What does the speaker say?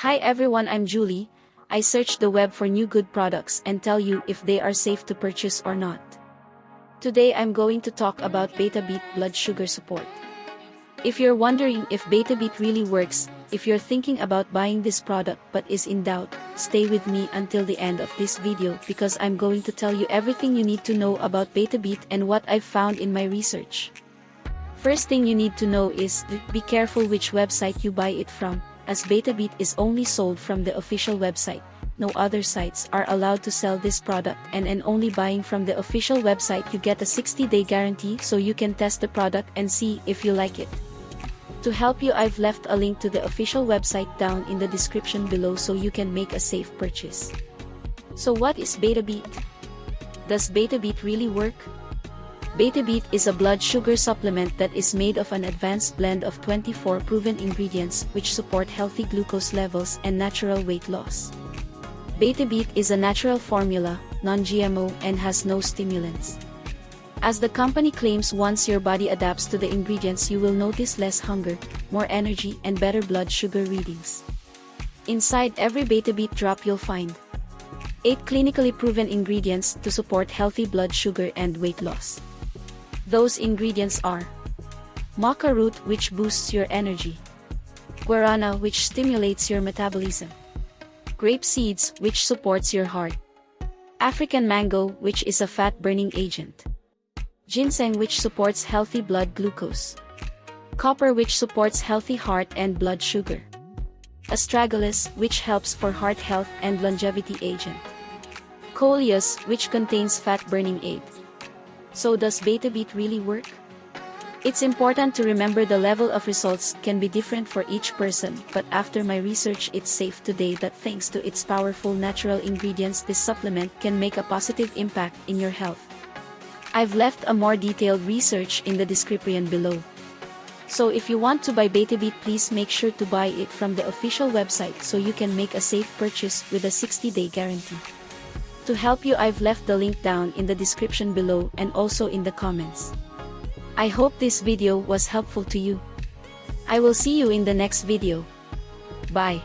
Hi everyone, I'm Julie. I searched the web for new good products and tell you if they are safe to purchase or not. Today I'm going to talk about BetaBeat blood sugar support. If you're wondering if BetaBeat really works, if you're thinking about buying this product but is in doubt, stay with me until the end of this video because I'm going to tell you everything you need to know about BetaBeat and what I've found in my research. First thing you need to know is, be careful which website you buy it from, as BetaBeat is only sold from the official website. No other sites are allowed to sell this product, and only buying from the official website you get a 60-day guarantee so you can test the product and see if you like it. To help you, I've left a link to the official website down in the description below so you can make a safe purchase. So what is BetaBeat? Does BetaBeat really work? BetaBeat is a blood sugar supplement that is made of an advanced blend of 24 proven ingredients which support healthy glucose levels and natural weight loss. BetaBeat is a natural formula, non-GMO, and has no stimulants. As the company claims, once your body adapts to the ingredients, you will notice less hunger, more energy, and better blood sugar readings. Inside every BetaBeat drop you'll find 8 clinically proven ingredients to support healthy blood sugar and weight loss. Those ingredients are maca root, which boosts your energy; guarana, which stimulates your metabolism; grape seeds, which supports your heart; African mango, which is a fat-burning agent; ginseng, which supports healthy blood glucose; copper, which supports healthy heart and blood sugar; astragalus, which helps for heart health and longevity agent; coleus, which contains fat-burning aid. So does BetaBeat really work? It's important to remember the level of results can be different for each person, but after my research it's safe today that thanks to its powerful natural ingredients, this supplement can make a positive impact in your health. I've left a more detailed research in the description below. So if you want to buy BetaBeat, please make sure to buy it from the official website so you can make a safe purchase with a 60-day guarantee. To help you, I've left the link down in the description below and also in the comments. I hope this video was helpful to you. I will see you in the next video. Bye.